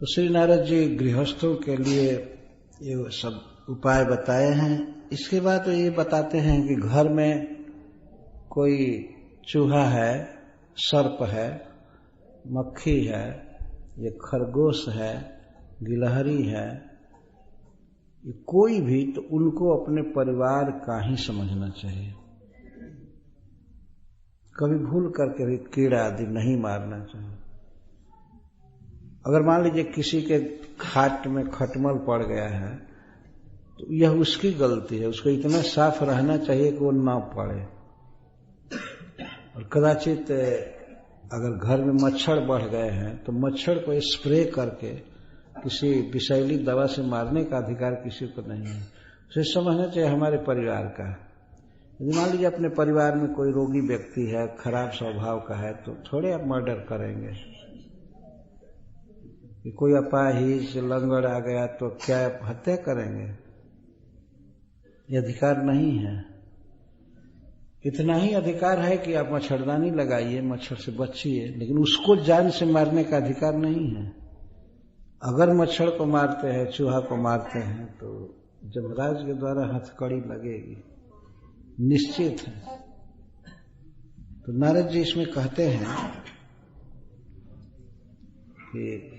तो श्री नारद जी गृहस्थों के लिए ये सब उपाय बताए हैं। इसके बाद तो ये बताते हैं कि घर में कोई चूहा है, सर्प है, मक्खी है, ये खरगोश है, गिलहरी है, ये कोई भी, तो उनको अपने परिवार का ही समझना चाहिए। कभी भूल करके भी कीड़ा आदि नहीं मारना चाहिए। अगर मान लीजिए किसी के खाट में खटमल पड़ गया है तो यह उसकी गलती है, उसको इतना साफ रहना चाहिए कि वो ना पड़े। और कदाचित अगर घर में मच्छर बढ़ गए हैं तो मच्छर को स्प्रे करके किसी विषैली दवा से मारने का अधिकार किसी को नहीं है। उसे समझना चाहिए हमारे परिवार का। यदि मान लीजिए अपने परिवार में कोई रोगी व्यक्ति है, खराब स्वभाव का है, तो थोड़े आप मर्डर करेंगे। कि कोई अपाहिज लंगड़ आ गया तो क्या हत्या करेंगे? ये अधिकार नहीं है। इतना ही अधिकार है कि आप मच्छरदानी लगाइए, मच्छर से बचिए, लेकिन उसको जान से मारने का अधिकार नहीं है। अगर मच्छर को मारते हैं, चूहा को मारते हैं, तो जमराज के द्वारा हथकड़ी लगेगी, निश्चित है। तो नारद जी इसमें कहते हैं कि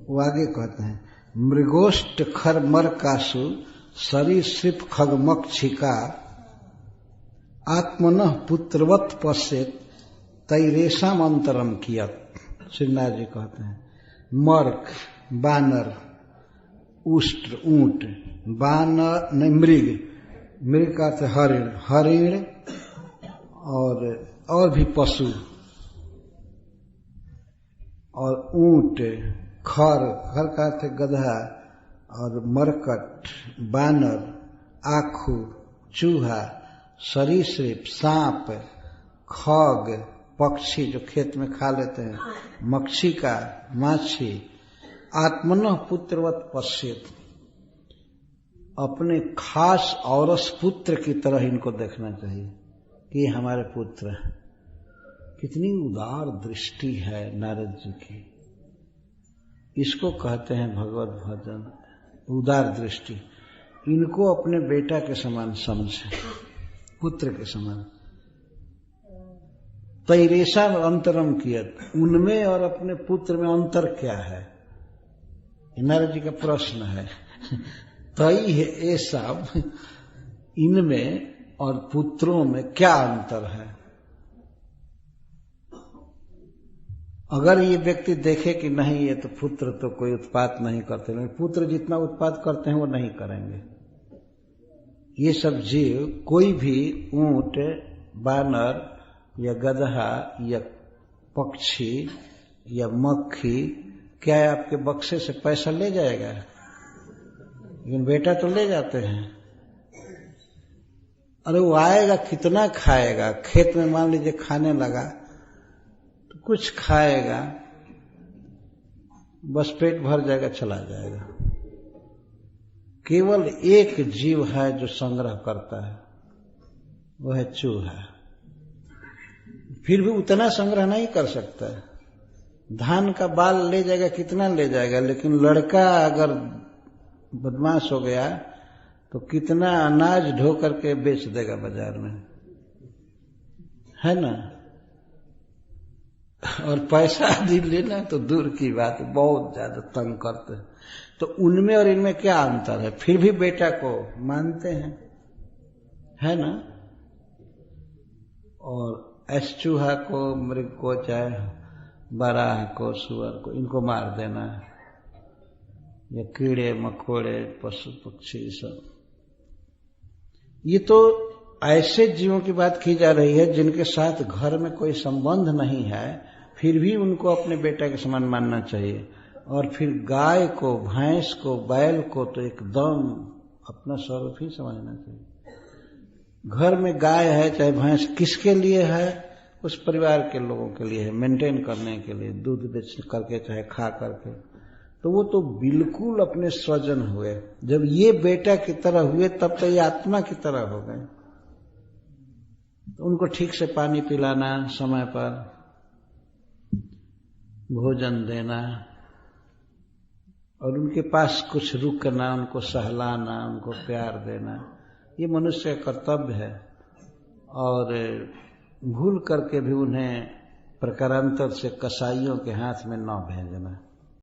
वो आगे कहते हैं, मृगोष्ट खर मर कासु सरीसृप खगमक्षिका आत्मनः पुत्रवत पश्येत तैरेशम अंतरम कियत। श्रीनाथ जी कहते हैं मर्क बानर, उष्ट्र ऊंट, बानर नहीं मृग, मृग का अर्थ हरिण, हरिण और भी पशु, और ऊंट, खर, खर का अर्थ गधा, और मरकट, बानर, आखू, चूहा, सरीसृप, सांप, खग, पक्षी जो खेत में खा लेते हैं, मक्षिका, माछी, आत्मनः पुत्रवत पश्येत, अपने खास औरस पुत्र की तरह इनको देखना चाहिए कि हमारे पुत्र हैं। कितनी उदार दृष्टि है नारद जी की। इसको कहते हैं भगवत भजन, उदार दृष्टि। इनको अपने बेटा के समान समझे, पुत्र के समान। तैरेशा अंतरम कियत, उनमें और अपने पुत्र में अंतर क्या है? नारद जी का प्रश्न है। तई है ये सब, इनमें और पुत्रों में क्या अंतर है? अगर ये व्यक्ति देखे कि नहीं ये तो पुत्र तो कोई उत्पात नहीं करते, लेकिन पुत्र जितना उत्पात करते हैं वो नहीं करेंगे। ये सब जीव, कोई भी ऊंट, बानर या गधा या पक्षी या मक्खी, क्या आपके बक्से से पैसा ले जाएगा? लेकिन बेटा तो ले जाते हैं। अरे वो आएगा, कितना खाएगा? खेत में मान लीजिए खाने लगा तो कुछ खाएगा, बस पेट भर जाएगा, चला जाएगा। केवल एक जीव है जो संग्रह करता है, वो है चूहा। फिर भी उतना संग्रह नहीं कर सकता है। धान का बाल ले जाएगा, कितना ले जाएगा, लेकिन लड़का अगर बदमाश हो गया तो कितना अनाज ढो करके बेच देगा बाजार में, है ना? और पैसा आदि लेना तो दूर की बात, बहुत ज्यादा तंग करते हैं। तो उनमें और इनमें क्या अंतर है? फिर भी बेटा को मानते हैं, है ना? और ऐस चूहा को, मृग को, चाहे बराह को, सुअर को, इनको मार देना है, या कीड़े मकोड़े, पशु पक्षी सब। ये तो ऐसे जीवों की बात की जा रही है जिनके साथ घर में कोई संबंध नहीं है, फिर भी उनको अपने बेटा के समान मानना चाहिए। और फिर गाय को, भैंस को, बैल को तो एकदम अपना स्वरूप ही समझना चाहिए। घर में गाय है चाहे भैंस, किसके लिए है? उस परिवार के लोगों के लिए है, मेंटेन करने के लिए, दूध बेच करके चाहे खा करके। तो वो तो बिल्कुल अपने स्वजन हुए। जब ये बेटा की तरह हुए तब तो ये आत्मा की तरह हो गए। तो उनको ठीक से पानी पिलाना, समय पर भोजन देना और उनके पास कुछ रुकना, उनको सहलाना, उनको प्यार देना, ये मनुष्य का कर्तव्य है। और भूल करके भी उन्हें प्रकारांतर से कसाईयों के हाथ में न भेजना।